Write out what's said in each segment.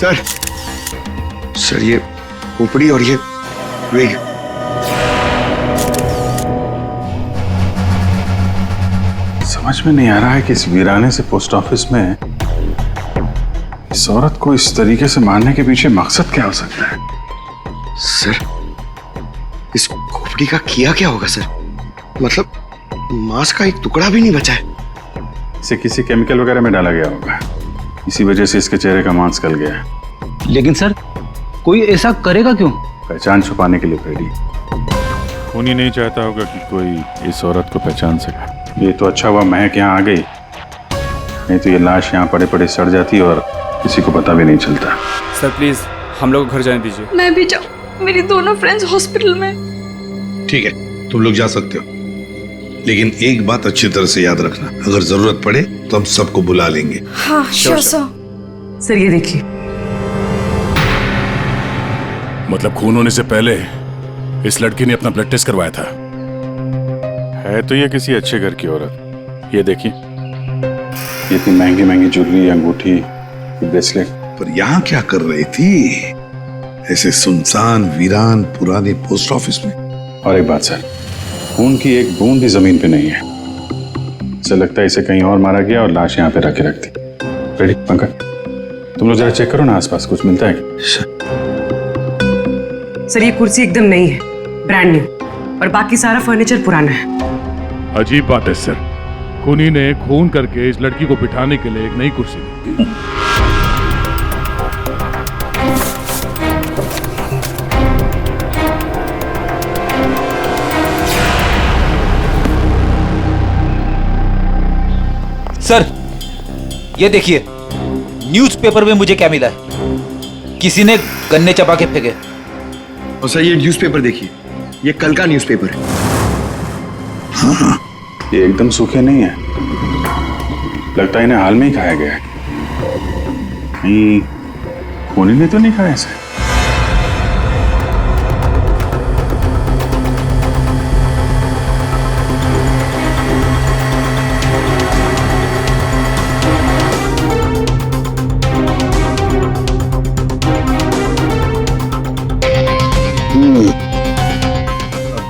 Sir ये खोपड़ी और ये विग। समझ में नहीं आ रहा है कि इस वीराने से पोस्ट ऑफिस में इस औरत को इस तरीके से मारने के पीछे मकसद क्या हो सकता है। सर इस खोपड़ी का किया क्या होगा सर? मतलब मांस का एक टुकड़ा भी नहीं बचा है। इसे किसी केमिकल वगैरह में डाला गया होगा, इसी वजह से इसके चेहरे का मांस गल गया है। लेकिन सर कोई ऐसा करेगा क्यों? पहचान छुपाने के लिए फ्रेडी। खूनी नहीं चाहता होगा कि कोई इस औरत को पहचान सके। ये तो अच्छा हुआ महक यहाँ आ गई, नहीं तो ये लाश यहाँ पड़े पड़े सड़ जाती और किसी को पता भी नहीं चलता। सर प्लीज हम लोग को घर जाने दीजिए। मैं भी जाऊँ, मेरी दोनों फ्रेंड्स हॉस्पिटल में। ठीक है तुम लोग जा सकते हो, लेकिन एक बात अच्छी तरह से याद रखना, अगर जरूरत पड़े तो हम सबको बुला लेंगे। हाँ श्योर सर। सर ये देखिए। मतलब खून होने से पहले इस लड़की ने अपना ब्लड टेस्ट करवाया था। है तो ये किसी अच्छे घर की औरत। ये देखिए, ये इतनी महंगी महंगी ज्वेलरी, अंगूठी, ब्रेसलेट। पर यहाँ क्या कर रही थी ऐसे सुनसान वीरान पुराने पोस्ट ऑफिस में? और एक बात सर, खून की एक बूंद भी जमीन पे नहीं है। ऐसा लगता है इसे कहीं और मारा गया और लाश यहाँ पे रख के रख दी। रेडी पंकज, तुम लोग जरा चेक करो ना आसपास कुछ मिलता है क्या? सर ये कुर्सी एकदम नई है, ब्रांड न्यू, और बाकी सारा फर्नीचर पुराना है। अजीब बात है सर, खूनी ने खून करके इस लड़की को बिठाने के लिए एक नई कुर्सी दी। सर ये देखिए, न्यूज़पेपर में मुझे क्या मिला है, किसी ने गन्ने चबा के फेंके। और सर ये न्यूज़पेपर देखिए, ये कल का न्यूज़पेपर है। हाँ, ये एकदम सूखे नहीं है, लगता है इन्हें हाल में ही खाया गया है। कहीं खूनी ने तो नहीं खाया इसे?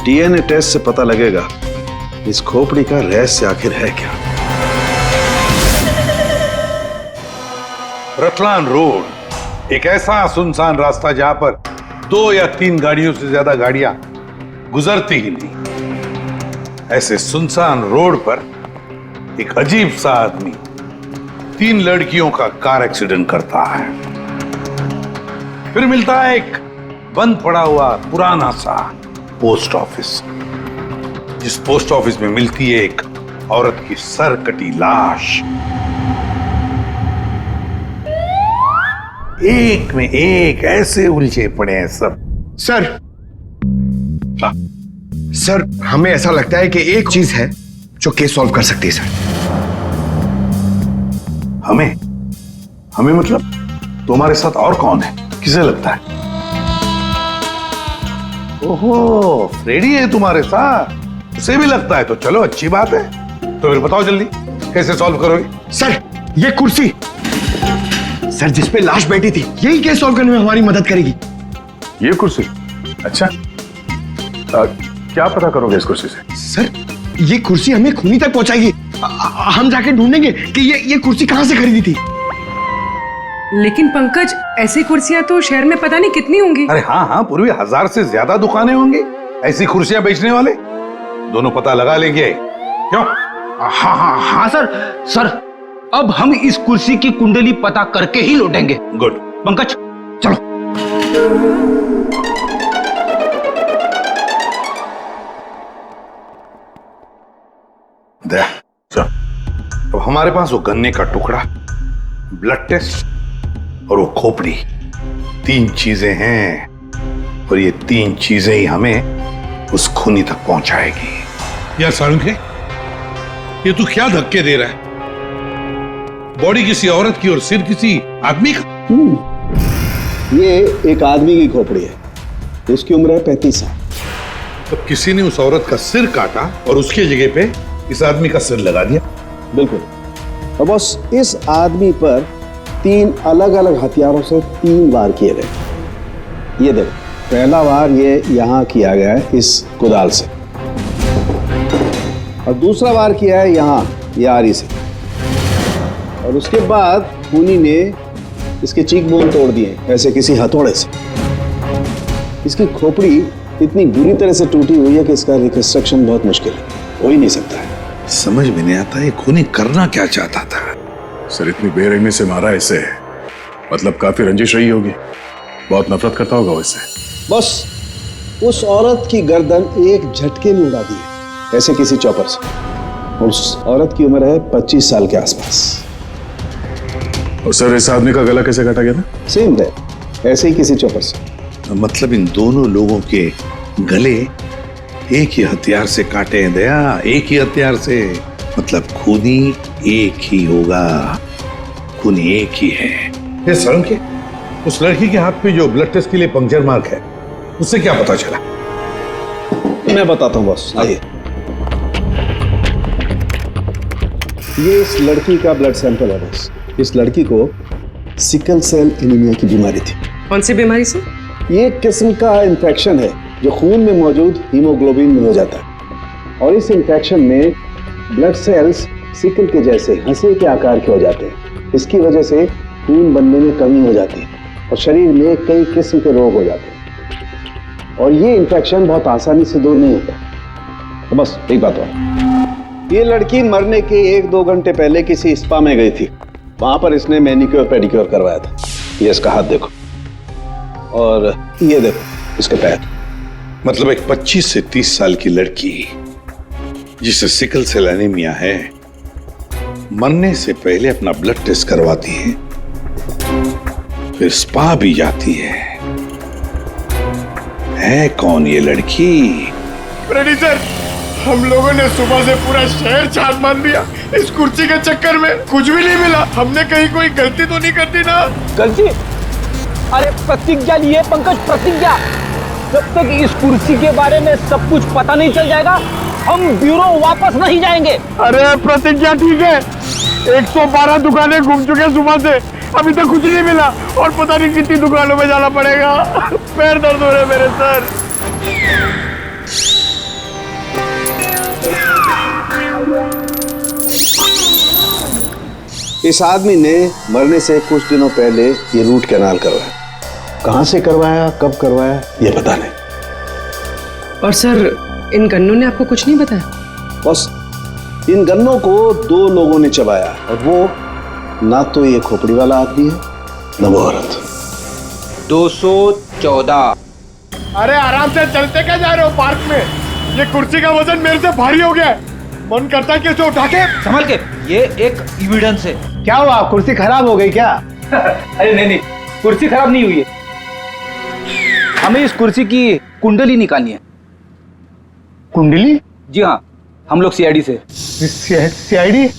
डीएनए टेस्ट से पता लगेगा इस खोपड़ी का रहस्य आखिर है क्या। रतलान रोड एक ऐसा सुनसान रास्ता जहां पर 2 या 3 गाड़ियों से ज्यादा गाड़ियां गुजरती ही नहीं। ऐसे सुनसान रोड पर एक अजीब सा आदमी 3 लड़कियों का कार एक्सीडेंट करता है। फिर मिलता है एक बंद पड़ा हुआ पुराना सा पोस्ट ऑफिस, जिस पोस्ट ऑफिस में मिलती है एक औरत की सर कटी लाश। एक में एक ऐसे उलझे पड़े हैं सब। सर सर हमें ऐसा लगता है कि एक चीज है जो केस सॉल्व कर सकती है सर। हमें मतलब तुम्हारे साथ और कौन है, किसे लगता है? ओहो फ्रेडी है तुम्हारे साथ, उसे भी लगता है तो चलो अच्छी बात है। तो फिर बताओ जल्दी कैसे सॉल्व करोगे? सर ये कुर्सी सर जिस पे लाश बैठी थी, यही केस सॉल्व करने में हमारी मदद करेगी। ये कुर्सी? अच्छा, क्या पता करोगे इस कुर्सी से? सर ये कुर्सी हमें खूनी तक पहुंचाएगी। हम जाके ढूंढेंगे कि ये कुर्सी कहां से खरीदी थी। लेकिन पंकज, ऐसी कुर्सियां तो शहर में पता नहीं कितनी होंगी। अरे हाँ पूर्वी 1000 से ज्यादा दुकानें होंगी ऐसी कुर्सियां बेचने वाले। दोनों पता लगा लेंगे क्यों? हाँ सर अब हम इस कुर्सी की कुंडली पता करके ही लौटेंगे। गुड पंकज चलो। चलो, अब हमारे पास वो गन्ने का टुकड़ा, ब्लड टेस्ट और वो खोपड़ी, 3 चीजें हैं, और ये 3 चीजें ही हमें उस खूनी तक पहुंचाएगी। यार सारुंखे, ये तू क्या धक्के दे रहा है? बॉडी किसी औरत की और सिर किसी आदमी का। ये एक आदमी की खोपड़ी है, उसकी उम्र है 35 साल। तो किसी ने उस औरत का सिर काटा और उसकी जगह पे इस आदमी का सिर लगा दिया। बिल्कुल। और बस इस आदमी पर 3 अलग अलग हथियारों से 3 वार किए गए। ये देखो, पहला वार ये यहाँ किया गया है इस कुदाल से, और दूसरा वार किया है यहाँ ये आरी से, और उसके बाद खूनी ने इसके चीक बोन तोड़ दिए ऐसे किसी हथौड़े से। इसकी खोपड़ी इतनी बुरी तरह से टूटी हुई है कि इसका रिकंस्ट्रक्शन बहुत मुश्किल है, हो ही नहीं सकता है। समझ में नहीं आता ये खूनी करना क्या चाहता था। सर इतनी बेरहमी से मारा इसे, मतलब काफी रंजिश रही होगी, बहुत नफरत करता होगा वैसे। बस उस औरत की गर्दन एक झटके में उड़ा दी है ऐसे किसी चौपर से। उस औरत की उम्र है 25 साल के आसपास। और सर इस आदमी का गला कैसे काटा गया था? सेम है, ऐसे ही किसी चौपर से। मतलब इन दोनों लोगों के गले एक ही हथियार से काटे हैं दया, एक ही हथियार से। मतलब खूनी एक ही होगा, खूनी एक ही है। ये शर्म के उस लड़की के हाथ पे जो ब्लड टेस्ट के लिए पंक्चर मार्क है, उससे क्या पता चला? मैं बताता हूँ बॉस, आइए। ये इस लड़की का ब्लड सैंपल है बॉस। इस लड़की को सिकल सेल एनीमिया की बीमारी थी। कौन सी बीमारी से? ये एक किस्म का इन्फेक्शन है जो खून में मौजूद हीमोग्लोबिन में हो जाता है, और इस इन्फेक्शन में ब्लड सेल्स सिकल के जैसे हंसे के आकार के हो जाते हैं। इसकी वजह से खून बनने में कमी हो जाती है और शरीर में कई किस्म के रोग हो जाते हैं, और ये इन्फेक्शन बहुत आसानी से दूर नहीं होता। तो बस एक बात और, ये लड़की मरने के 1-2 घंटे पहले किसी स्पा में गई थी। वहां पर इसने मैनिक्योर पेडिक्योर करवाया था। ये इसका हाथ देखो, और ये देखो इसके पैर। मतलब एक 25 से 30 साल की लड़की जिसे सिकल सेल एनीमिया है, मरने से पहले अपना ब्लड टेस्ट करवाती है, फिर स्पा भी जाती है कौन ये लड़की? रेडी सर, हम लोगों ने सुबह से पूरा शहर छान मान दिया। इस कुर्सी के चक्कर में कुछ भी नहीं मिला। हमने कहीं कोई गलती तो नहीं कर दी ना? गलती? अरे प्रतिज्ञा लिए पंकज, प्रतिज्ञा। जब तक इस कुर्सी के बारे में सब कुछ पता नहीं चल जाएगा, हम ब्यूरो वापस नहीं जाएंगे। अरे प्रतिज्ञा ठीक है, 112 दुकानें घूम चुके सुबह से, अभी तक कुछ नहीं मिला, और पता नहीं कितनी दुकानों में जाना पड़ेगा। पैर दर्द हो रहे मेरे सर। इस आदमी ने मरने से कुछ दिनों पहले ये रूट कैनाल करवाया। कहां से करवाया, कब करवाया, ये पता नहीं। और सर इन गन्नों ने आपको कुछ नहीं बताया? बस इन गन्नों को 2 लोगों ने चबाया, और वो ना तो ये खोपड़ी वाला आदमी है ना वो औरत। 214। अरे आराम से चलते क्या जा रहे हो पार्क में? ये कुर्सी का वजन मेरे से भारी हो गया है, मन करता है कि इसे उठा के। संभल के, ये एक एविडेंस है। क्या हुआ, कुर्सी खराब हो गई क्या? अरे नहीं, कुर्सी खराब नहीं हुई है। हमें इस कुर्सी की कुंडली निकालनी है। कुंडली? जी हाँ, हम लोग सीआईडी से। सीआईडी?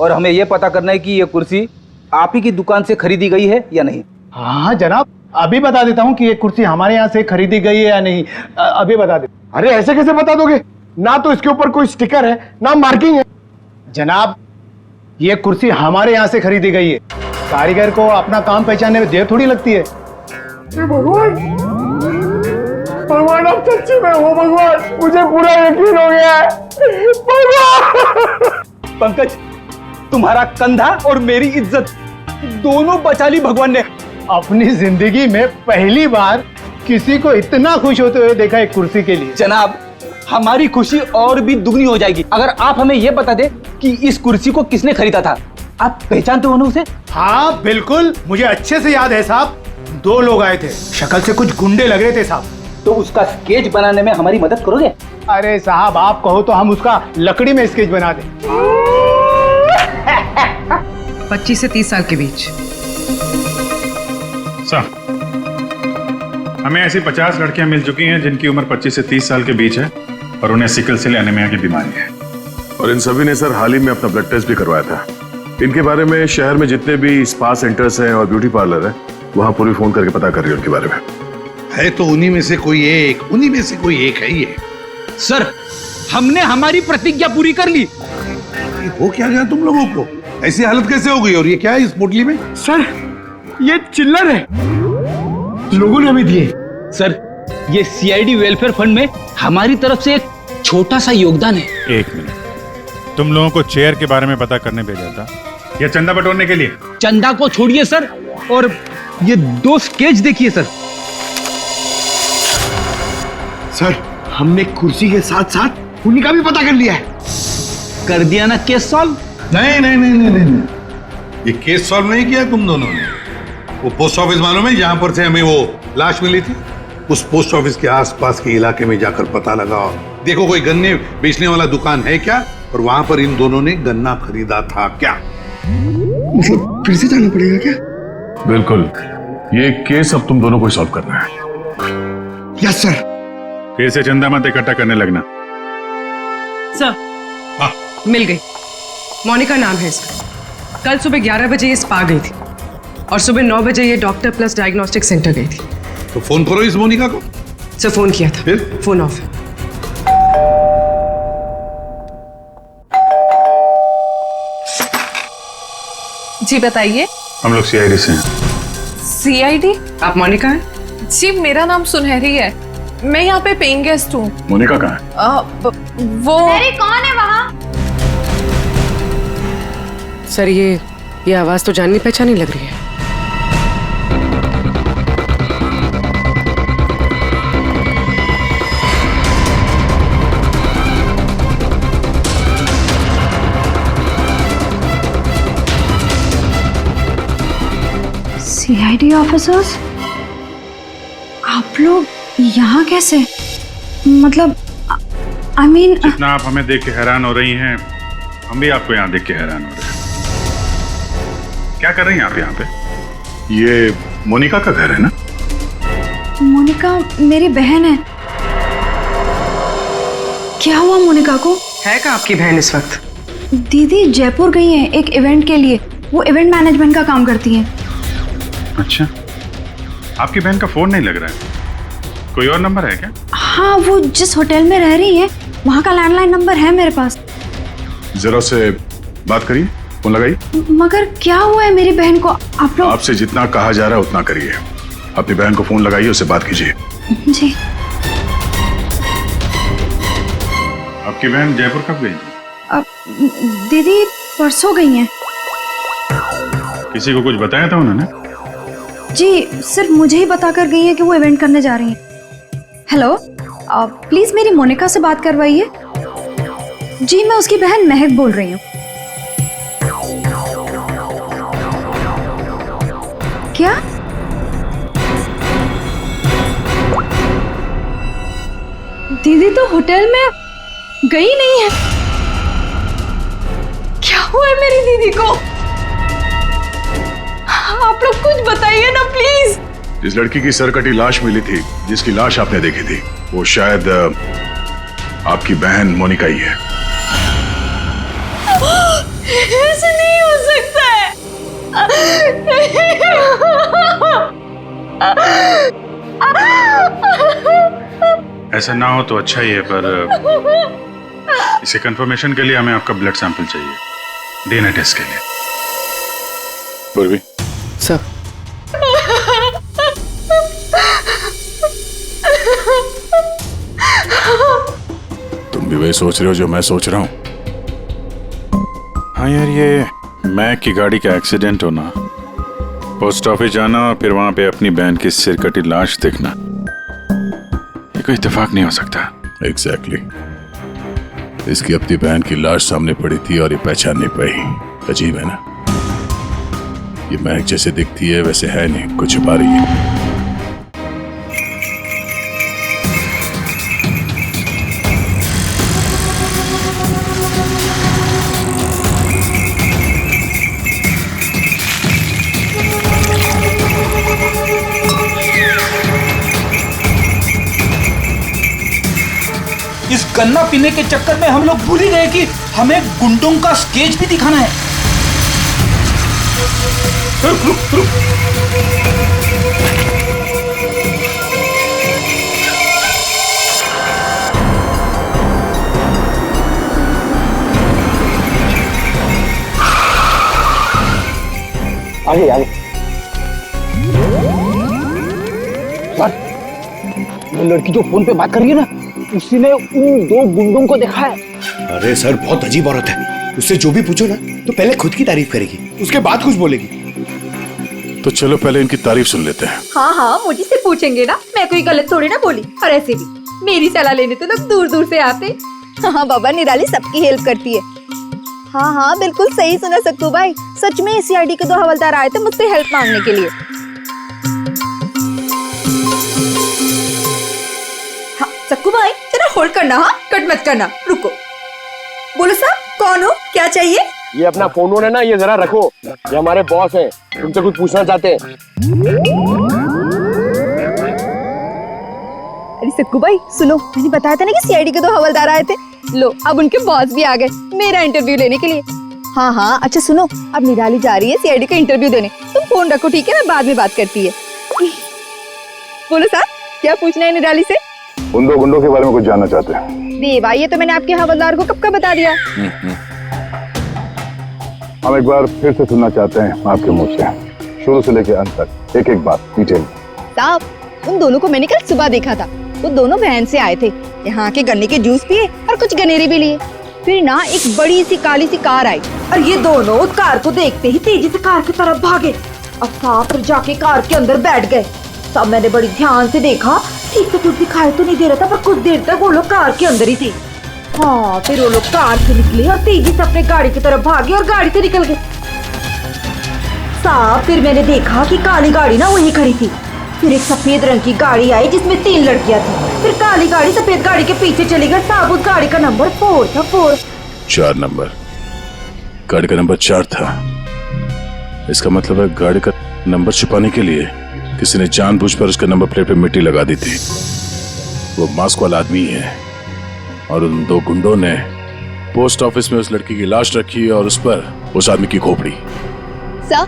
और हमें यह पता करना है कि ये कुर्सी आप ही की दुकान से खरीदी गई है या नहीं। हाँ जनाब, अभी बता देता हूँ कि ये कुर्सी हमारे यहाँ से खरीदी गई है या नहीं। अभी बता दे। अरे ऐसे कैसे बता दोगे? ना तो इसके ऊपर कोई स्टिकर है, ना मार्किंग है। जनाब, ये कुर्सी हमारे यहाँ से खरीदी गई है। कारीगर को अपना काम पहचानने में देर थोड़ी लगती है। भगवान, भगवान आप सच्ची में हो भगवान, मुझे पूरा यकीन हो गया है। भगवान! पंकज, तुम्हारा कंधा और मेरी इज्जत दोनों बचा ली भगवान ने। अपनी जिंदगी में पहली बार किसी को इतना खुश होते हुए देखा एक कुर्सी के लिए। जनाब, हमारी खुशी और भी दुगनी हो जाएगी अगर आप हमें यह बता दे कि इस कुर्सी को किसने खरीदा था। आप पहचानते हो ना उसे? हाँ बिल्कुल, मुझे अच्छे से याद है साहब। 2 लोग आए थे, शक्ल से कुछ गुंडे लग रहे थे साहब। तो उसका स्केच बनाने में हमारी मदद करोगे? अरे साहब, आप कहो तो हम उसका लकड़ी में स्केच बना दें। 25 से 30 साल के बीच। सर, हमें ऐसी 50 लड़कियां मिल चुकी हैं जिनकी उम्र 25 से 30 साल के बीच है और उन्हें सिकल सेल एनीमिया की बीमारी है। और इन सभी ने सर हाल ही में अपना ब्लड टेस्ट भी करवाया था। इनके बारे में शहर में जितने भी स्पा सेंटर्स हैं और ब्यूटी पार्लर है, वहां पूरी फोन करके पता कर रही है उनके बारे में। है तो उन्हीं में से कोई एक है ये। सर, हमने हमारी प्रतिज्ञा पूरी कर ली। हो क्या गया तुम लोगों को? ऐसी हालत कैसे हो गई? और ये क्या है इस पोटली में? सर ये चिल्लर है, लोगों ने हमें दिए। सर ये सीआईडी वेलफेयर फंड में हमारी तरफ से एक छोटा सा योगदान है। एक मिनट, तुम लोगों को चेयर के बारे में पता करने भेजा था या चंदा बटोरने के लिए? चंदा को छोड़िए सर, और ये 2 स्केच देखिए सर। सर हमने कुर्सी के साथ साथ खूनी का भी पता कर लिया है। कर दिया ना केस सॉल्व? नहीं नहीं नहीं नहीं नहीं, ये केस सॉल्व नहीं किया तुम दोनों ने। वो पोस्ट ऑफिस मालूम है जहां पर से हमें वो लाश मिली थी? उस पोस्ट ऑफिस के आसपास के इलाके में जाकर पता लगाओ, देखो कोई गन्ने बेचने वाला दुकान है क्या, और वहां पर इन दोनों ने गन्ना खरीदा था क्या? मतलब फिर से जाना पड़ेगा क्या? बिल्कुल, ये केस अब तुम दोनों को सॉल्व करना है। Yes sir. फिर से चंदा मत इकट्ठा करने लगना। सर मिल गई, मोनिका नाम है इसका। कल सुबह 11 बजे ये स्पा गई थी और सुबह 9 बजे ये डॉक्टर प्लस डायग्नोस्टिक सेंटर गई थी। तो फोन करो इस मोनिका को। सर फोन किया था, फिर? फोन ऑफ है। जी बताइए। हम लोग सीआईडी से हैं। सीआईडी? आप मोनिका हैं? जी मेरा नाम सुनहरी है, मैं यहाँ पे पेइंग गेस्ट हूँ। मोनिका कहाँ है? वो कौन है वहाँ? सर ये आवाज तो जाननी पहचानी लग रही है। सीआईडी ऑफिसर्स, आप लोग यहाँ कैसे? मतलब आई मीन जितना आप हमें देख के हैरान हो रही हैं, हम भी आपको यहाँ देख के हैरान हो रहे हैं। क्या कर रही हैं आप यहाँ पे? ये मोनिका का घर है ना? मोनिका मेरी बहन है। क्या हुआ मोनिका को? है कहाँ आपकी बहन इस वक्त? दीदी जयपुर गई हैं एक इवेंट के लिए, वो इवेंट मैनेजमेंट का काम करती हैं। अच्छा, आपकी बहन का फोन नहीं लग रहा है, कोई और नंबर है क्या? हाँ, वो जिस होटल में रह रही है वहाँ का लैंडलाइन नंबर है मेरे पास। जरा से बात करिए, फोन लगाइए। मगर क्या हुआ है मेरी बहन को? आप लोग आपसे जितना कहा जा रहा है उतना करिए। अपनी बहन को फोन लगाइए, उससे बात कीजिए। जी। आपकी बहन जयपुर कब गई? दीदी परसों गई हैं। किसी को कुछ बताया था उन्होंने? जी सिर्फ मुझे ही बता कर गई है कि वो इवेंट करने जा रही हैं। हेलो, प्लीज मेरी मोनिका से बात करवाइए। जी मैं उसकी बहन महक बोल रही हूँ। क्या? दीदी तो होटल में गई नहीं है। क्या हुआ है मेरी दीदी को? आप लोग कुछ बताइए ना प्लीज। जिस लड़की की सरकटी लाश मिली थी, जिसकी लाश आपने देखी थी, वो शायद आपकी बहन मोनिका ही है। ऐसे नहीं हो सकता है। ऐसा ना हो तो अच्छा ही है, पर इसे कंफर्मेशन के लिए हमें आपका ब्लड सैंपल चाहिए डीएनए टेस्ट के लिए। पूर्वी सर तुम भी वही सोच रहे हो जो मैं सोच रहा हूँ? हाँ यार, ये मैक की गाड़ी का एक्सीडेंट होना, पोस्ट ऑफिस जाना और फिर वहां पे अपनी बहन की सिर कटी लाश देखना, ये कोई इत्तेफाक नहीं हो सकता। एग्जैक्टली। इसकी अपनी बहन की लाश सामने पड़ी थी और ये पहचान नहीं पाई। अजीब है ना? ये महक जैसे दिखती है वैसे है नहीं, कुछ छुपा रही है। इस गन्ना पीने के चक्कर में हम लोग भूल ही गए कि हमें गुंडों का स्केच भी दिखाना है। रुक रुक रुक। आगे आगे। सर, वो लड़की जो फोन पे बात कर रही है ना, उसी ने उन 2 गुंडों को देखा है। अरे सर, बहुत अजीब औरत है। उससे जो भी पूछो ना तो पहले खुद की तारीफ करेगी, उसके बाद कुछ बोलेगी। तो चलो पहले इनकी तारीफ सुन लेते हैं। हाँ हाँ, मुझे से पूछेंगे ना, मैं कोई गलत थोड़ी ना बोली। और ऐसे भी मेरी सलाह लेने तो लोग दूर दूर से आते। हाँ बाबा, निराली सबकी हेल्प करती है। हाँ हाँ, बिल्कुल सही सुना सक्कू भाई। सच में सीआईडी के 2 हवलदार आए थे मुझसे हेल्प मांगने के लिए। हाँ सक्कू भाई, जरा होल्ड करना, हाँ कट मत करना, रुको। बोलो साहब, कौन हो, क्या चाहिए? ये अपना फोन है ना, ये जरा रखो, ये हमारे बॉस हैं, तुमसे कुछ पूछना चाहते हैं। अरे सक्कू भाई सुनो, मैंने बताया था ना कि सीआईडी के 2 हवलदार आए थे। लो, अब उनके बॉस भी आ गए मेरा इंटरव्यू लेने के लिए। हाँ हाँ, अच्छा सुनो, अब निराली जा रही है सीआईडी का इंटरव्यू देने। तुम फोन रखो, ठीक है, मैं बाद में बात करती है। बोलो साहब, क्या पूछना है निराली से? उन 2 गुंडों के बारे में कुछ जानना चाहते हैं। देवा, ये तो मैंने आपके हवलदार को कब का बता दिया। हम एक बार फिर से सुनना चाहते हैं आपके मुंह से, शुरू से लेकर अंत तक, एक एक बात डिटेल। साहब, उन दोनों को मैंने कल सुबह देखा था। वो दोनों बहन से आए थे, यहाँ के गन्ने के जूस पिए और कुछ गनेरे भी लिए। फिर ना एक बड़ी सी काली सी कार आई और ये दोनों उस कार को देखते ही तेजी से कार की तरफ भागे और साफ जाके कार के अंदर बैठ गए। तब मैंने बड़ी ध्यान से देखा, ठीक से कुछ दिखाई तो नहीं दे रहा था, पर कुछ देर तक वो लोग कार के अंदर ही थे। हाँ, फिर वो लोग कार से निकले और तेजी से अपने गाड़ी की तरफ भागे और गाड़ी से निकल गए। साहब, फिर मैंने देखा कि काली गाड़ी ना वहीं खड़ी थी। फिर एक सफेद रंग की गाड़ी आई जिसमें 3 लड़कियां थी। फिर काली गाड़ी सफेद गाड़ी के पीछे चली गई। साहब, उस गाड़ी का नंबर 4 था। 4 नंबर, गाड़ी का नंबर 4 था। इसका मतलब है गाड़ी का नंबर छुपाने के लिए किसी ने जानबूझकर उसके नंबर प्लेट पे मिट्टी लगा दी थी। वो मास्क वाला आदमी है और उन 2 गुंडों ने पोस्ट ऑफिस में उस लड़की की लाश रखी और उस पर उस आदमी की खोपड़ी। सर,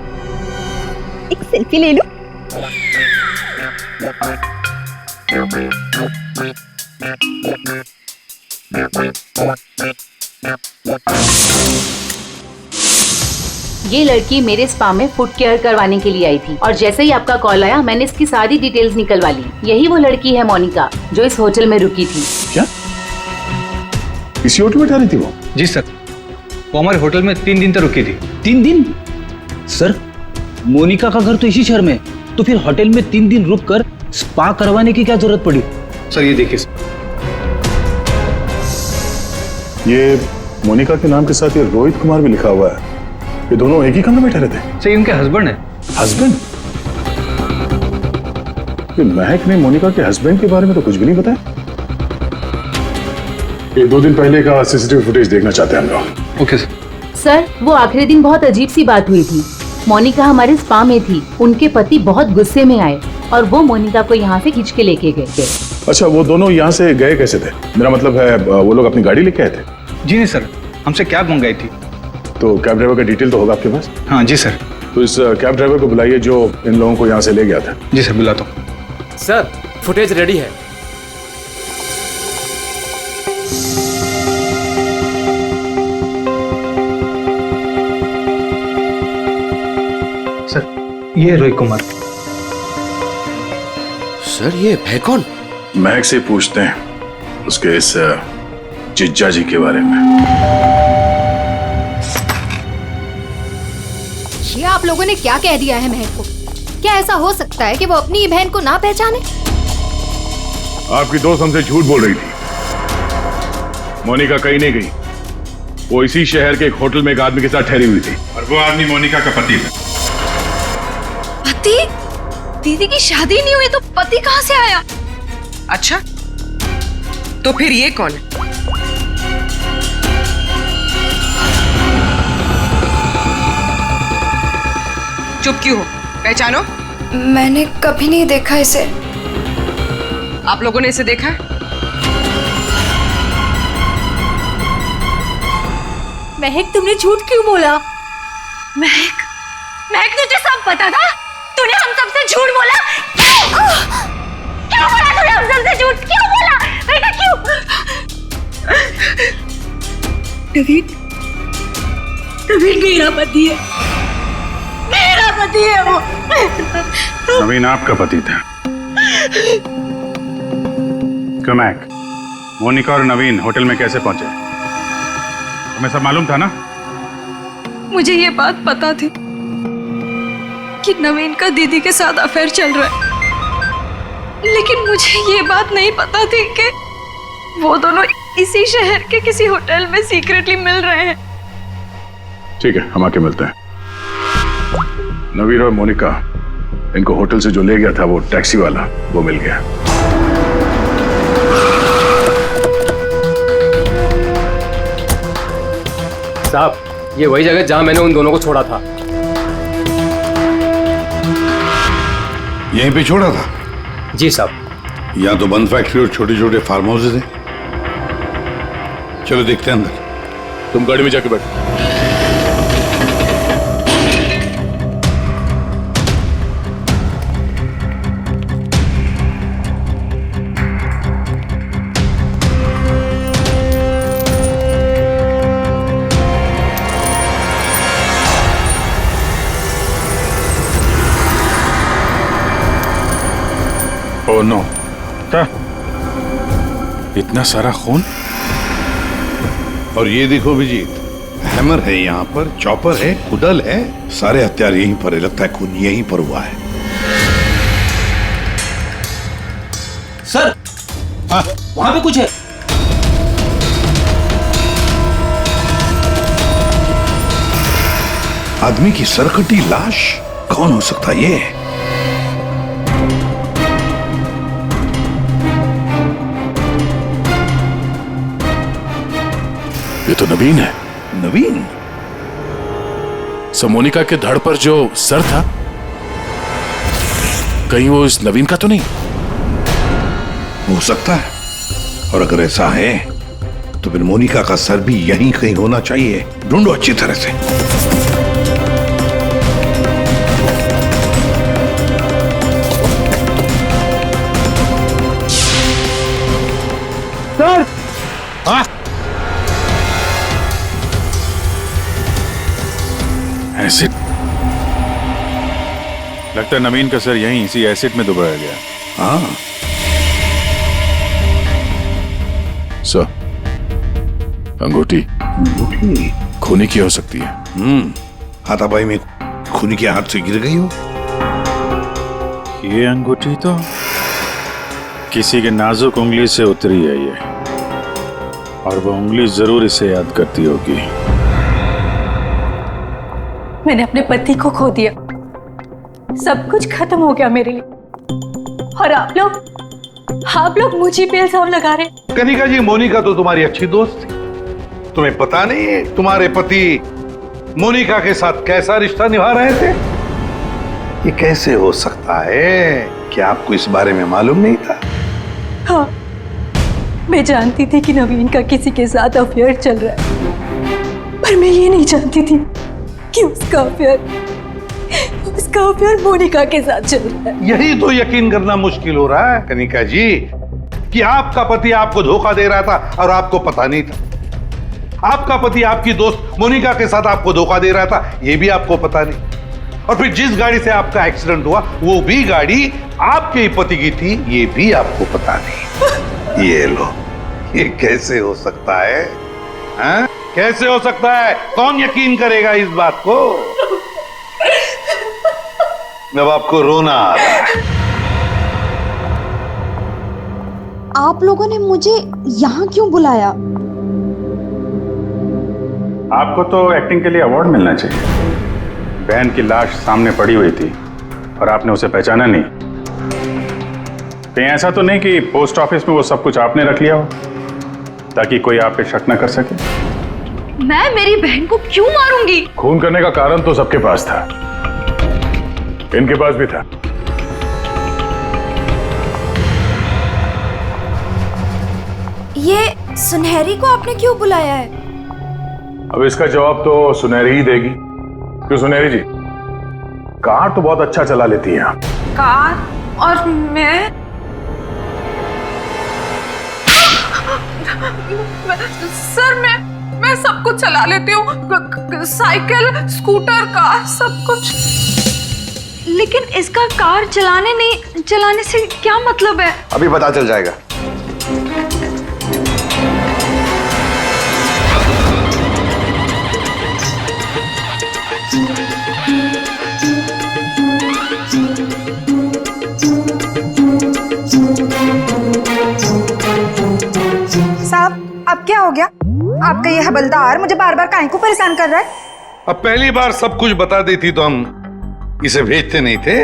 एक सेल्फी ले लो। ये लड़की मेरे स्पा में फुट केयर करवाने के लिए आई थी और जैसे ही आपका कॉल आया मैंने इसकी सारी डिटेल्स निकलवा ली। यही वो लड़की है मोनिका जो इस होटल में रुकी थी। क्या इसी होटल में ठहरी थी वो? जी सर, वो हमारे होटल में 3 दिन तक रुकी थी। 3 दिन? सर, मोनिका का घर तो इसी शहर में है, तो फिर होटल में 3 दिन रुककर स्पा करवाने की क्या जरूरत पड़ी? सर ये देखिए, ये मोनिका के नाम के साथ ये रोहित कुमार भी लिखा हुआ है। ये दोनों एक ही कमरे में ठहरे थे? सर इनके हस्बैंड है। हस्बैंड? ये महक ने मोनिका के हस्बैंड के बारे में तो कुछ भी नहीं बताया। ये 2 दिन पहले का सीसीटीवी फुटेज देखना चाहते हैं हम लोग। Okay sir. सर, वो आखिरी दिन बहुत अजीब सी बात हुई थी। मोनिका हमारे स्पा में थी, उनके पति बहुत गुस्से में आए और वो मोनिका को यहाँ से खींच के लेके गए। अच्छा, वो दोनों यहाँ से गए कैसे थे? मेरा मतलब है वो लोग अपनी गाड़ी लेके आए थे? जी नहीं सर, हमसे कैब मंगाई थी। तो कैब ड्राइवर का डिटेल तो होगा आपके पास? हाँ जी सर। तो इस कैब ड्राइवर को बुलाइए जो इन लोगों को यहाँ से ले गया था। जी सर, बुलाता हूँ। सर, फुटेज रेडी है। सर, ये रोहित कुमार। सर, ये है कौन? महक से पूछते हैं उसके इस जिज्जा जी के बारे में। ये आप लोगों ने क्या कह दिया है महक को? क्या ऐसा हो सकता है कि वो अपनी बहन को ना पहचाने? आपकी दोस्त हमसे झूठ बोल रही थी। मोनिका कहीं नहीं गई, वो इसी शहर के एक होटल में एक आदमी के साथ ठहरी हुई थी और वो आदमी मोनिका का पति है। पति? दीदी की शादी नहीं हुई तो पति कहाँ से आया? अच्छा, तो फिर ये कौन है? चुप क्यों हो? पहचानो। मैंने कभी नहीं देखा इसे। आप लोगों ने इसे देखा है? महक, तुमने झूठ क्यों बोला? महक, महक तुझे सब पता था? तूने हम सबसे झूठ बोला? क्यों बोला तूने हम सबसे झूठ? क्यों बोला? बेटा क्यों? नवीन, नवीन मेरा पति है, मेरा पति है वो। नवीन आपका पति था। कमैक, मोनिका और नवीन होटल में कैसे पहुंचे? तुम्हें सब मालूम था ना? मुझे ये बात पता थी कि नवीन का दीदी के साथ अफेयर चल रहा है, लेकिन मुझे ये बात नहीं पता थी कि वो दोनों इसी शहर के किसी होटल में सीक्रेटली मिल रहे हैं। ठीक है, हम आके मिलते हैं। नवीन और मोनिका, इनको होटल से जो ले गया था वो टैक्सी वाला, वो मिल गया। साहब, ये वही जगह जहां मैंने उन दोनों को छोड़ा था। यहीं पे छोड़ा था? जी साहब। यहाँ तो बंद फैक्ट्री और छोटे छोटे फार्म हाउसेज हैं। चलो देखते हैं अंदर। तुम गाड़ी में जाके बैठो। ओह नो, क्या इतना सारा खून? और ये देखो अभिजीत, हैमर है यहाँ पर, चॉपर है, कुडल है, सारे हथियार यहीं पर है। लगता है खून यहीं पर हुआ है। सर, वहां पे कुछ है। आदमी की सरकटी लाश? कौन हो सकता है ये? ये तो नवीन है। नवीन? मोनिका के धड़ पर जो सर था, कहीं वो इस नवीन का तो नहीं? हो सकता है, और अगर ऐसा है तो फिर मोनिका का सर भी यहीं कहीं होना चाहिए। ढूंढो अच्छी तरह से। सर, हाँ? एसिड? लगता है नवीन का सर यहीं इसी एसिड में डुबाया गया। हाँ सर, अंगूठी खूनी की हो सकती है। हाथापाई में खूनी के हाथ से गिर गई हो। ये अंगूठी तो किसी के नाजुक उंगली से उतरी है ये, और वो उंगली जरूर इसे याद करती होगी। मैंने अपने पति को खो दिया, सब कुछ खत्म हो गया मेरे लिए, और आप लोग मुझे पे इल्जाम लगा रहे। कनिका जी, मोनिका तो तुम्हारी अच्छी दोस्त थी। तुम्हें पता नहीं है तुम्हारे पति मोनिका के साथ कैसा रिश्ता निभा रहे थे? ये कैसे हो सकता है? क्या आपको इस बारे में मालूम नहीं था? हाँ, मैं जानती थी कि नवीन का किसी के साथ अफेयर चल रहा है, पर मैं ये नहीं जानती थी कि उसका अफेयर मोनिका के साथ चल रहा है। यही तो यकीन करना मुश्किल हो रहा है कनिका जी, कि आपका पति आपको धोखा दे रहा था और आपको पता नहीं था। आपका पति आपकी दोस्त मोनिका के साथ आपको धोखा दे रहा था, यह भी आपको पता नहीं। और फिर जिस गाड़ी से आपका एक्सीडेंट हुआ वो भी गाड़ी आपके ही पति की थी, ये भी आपको पता नहीं। ये लो, ये कैसे हो सकता है? हाँ? कैसे हो सकता है? कौन यकीन करेगा इस बात को? जब आपको रोना आ रहा है। आप लोगों ने मुझे यहाँ क्यों बुलाया? आपको तो एक्टिंग के लिए अवार्ड मिलना चाहिए। बहन की लाश सामने पड़ी हुई थी और आपने उसे पहचाना नहीं। कहीं ऐसा तो नहीं कि पोस्ट ऑफिस में वो सब कुछ आपने रख लिया हो ताकि कोई आप पे शक न कर सके? मैं मेरी बहन को क्यों मारूंगी? खून करने का कारण तो सबके पास था, इनके पास भी था। ये सुनहरी को आपने क्यों बुलाया है? अब इसका जवाब तो सुनहरी ही देगी। क्यों सुनहरी जी, कार तो बहुत अच्छा चला लेती हैं आप। कार? और मैं सर, मैं सब कुछ चला लेती हूँ, साइकिल, स्कूटर, कार, सब कुछ। लेकिन इसका कार चलाने से क्या मतलब है? अभी पता चल जाएगा। साहब अब क्या हो गया? आपका ये हवलदार मुझे बार बार काहे को परेशान कर रहा है? अब पहली बार सब कुछ बता देती तो हम इसे भेजते नहीं थे।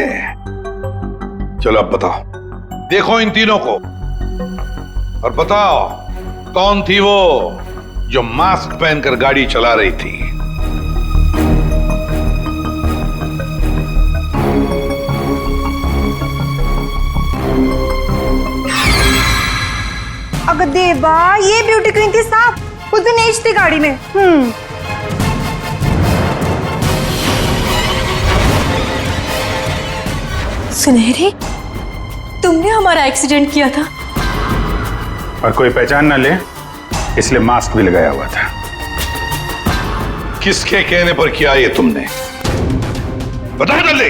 चलो अब बताओ, देखो इन तीनों को और बताओ कौन थी वो जो मास्क पहनकर गाड़ी चला रही थी। अगर देवा ये ब्यूटी क्वीन थी साहब, उस दिन एज थी गाड़ी में। सुनहरी, तुमने हमारा एक्सीडेंट किया था। और कोई पहचान ना ले इसलिए मास्क भी लगाया हुआ था। किसके कहने पर किया ये तुमने? बता जल्दी।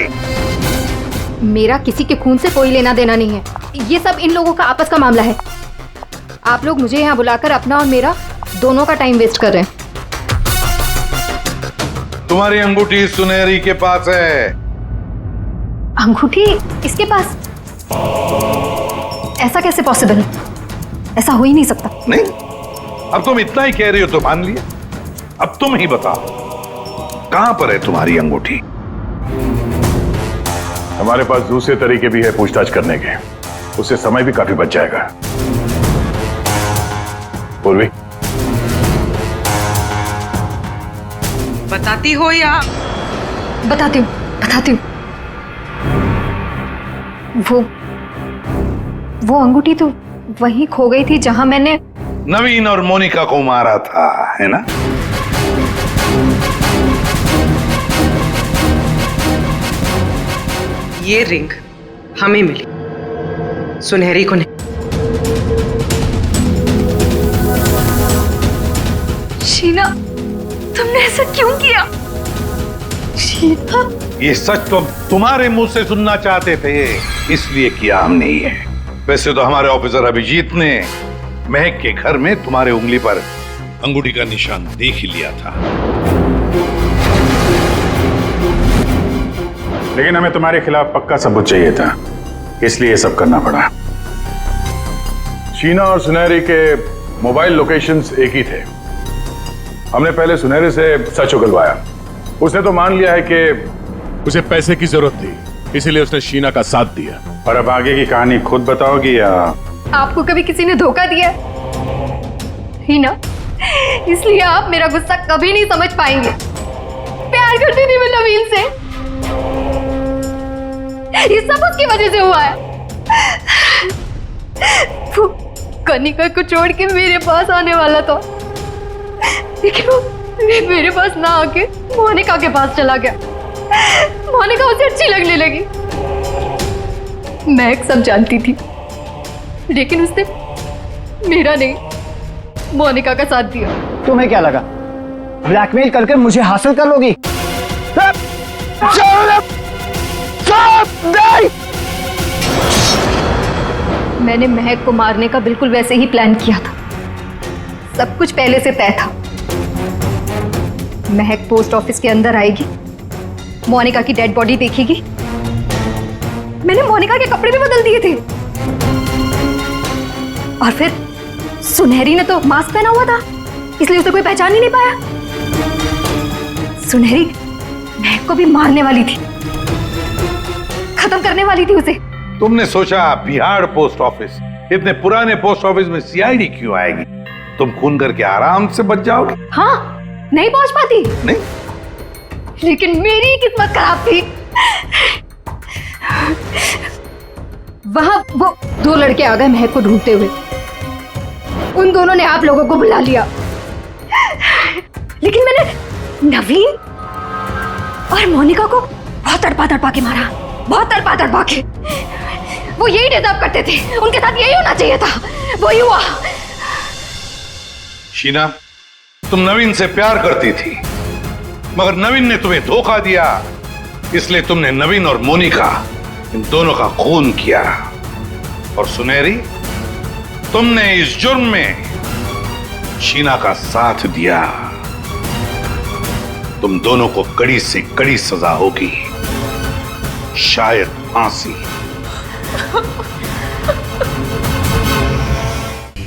मेरा किसी के खून से कोई लेना देना नहीं है, ये सब इन लोगों का आपस का मामला है। आप लोग मुझे यहाँ बुलाकर अपना और मेरा दोनों का टाइम वेस्ट कर रहे हैं। तुम्हारी अंगूठी सुनहरी के पास है। अंगूठी इसके पास? ऐसा कैसे पॉसिबल है? ऐसा हो ही नहीं सकता। नहीं, अब तुम इतना ही कह रही हो तो मान लिया। अब तुम ही बताओ कहां पर है तुम्हारी अंगूठी? हमारे पास दूसरे तरीके भी है पूछताछ करने के, उससे समय भी काफी बच जाएगा। पूर्वी, बताती हो या? बताती हूँ। वो अंगूठी तो वहीं खो गई थी जहां मैंने नवीन और मोनिका को मारा था, है ना? ये रिंग हमें मिली, सुनहरी को नहीं। शीना, तुमने ऐसा क्यों किया? शीना, ये सच तो तुम्हारे मुंह से सुनना चाहते थे, इसलिए किया हमने ये। वैसे तो हमारे ऑफिसर अभिजीत ने महक के घर में तुम्हारे उंगली पर अंगूठी का निशान देख ही लिया था। लेकिन हमें तुम्हारे खिलाफ पक्का सबूत चाहिए था, इसलिए ये सब करना पड़ा। शीना और सुनहरी के मोबाइल लोकेशंस एक ही थे। हमने पहले सुनहरी से सच उगलवाया। उसने तो मान लिया है कि उसे पैसे की जरूरत थी, इसीलिए उसने शीना का साथ दिया। और अब आगे की कहानी खुद बताओगी या? आपको कभी किसी ने धोखा दिया ही ना, इसलिए आप मेरा गुस्सा कभी नहीं समझ पाएंगे। प्यार करती थी मैं नवीन से, ये सब उसकी वजह से हुआ है। वो कनिका को छोड़ के मेरे पास आने वाला था, लेकिन वो मेरे पास ना आके मोनिका के पास चला गया। मोनिका उसे अच्छी लगने लगी। मैं सब जानती थी, लेकिन उसने मेरा नहीं मोनिका का साथ दिया। तुम्हें क्या लगा ब्लैकमेल करके मुझे हासिल कर लोगी? मैंने महक को मारने का बिल्कुल वैसे ही प्लान किया था। सब कुछ पहले से तय था। महक पोस्ट ऑफिस के अंदर आएगी, मोनिका की डेड बॉडी देखेगी। मैंने मोनिका के कपड़े भी बदल दिए थे। और फिर सुनहरी ने तो मास्क पहना हुआ था, इसलिए उसे कोई पहचान ही नहीं पाया। सुनहरी महक को भी मारने वाली थी, खत्म करने वाली थी उसे। तुमने सोचा बिहार पोस्ट ऑफिस, इतने पुराने पोस्ट ऑफिस में सीआईडी क्यों आएगी? तुम खून करके आराम से बच जाओगे। हाँ, नहीं पहुंच पाती। नहीं, लेकिन मेरी किस्मत खराब थी। वहां वो दो लड़के आ गए महक को ढूंढते हुए। उन दोनों ने आप लोगों को बुला लिया, लेकिन मैंने नवीन और मोनिका को बहुत तड़पा के मारा, बहुत तड़पा के। वो यही डिजर्व करते थे, उनके साथ यही होना चाहिए था, वही हुआ। शीना, तुम नवीन से प्यार करती थी, मगर नवीन ने तुम्हें धोखा दिया। इसलिए तुमने नवीन और मोनिका इन दोनों का खून किया। और सुनहरी, तुमने इस जुर्म में शीना का साथ दिया। तुम दोनों को कड़ी से कड़ी सजा होगी, शायद फांसी।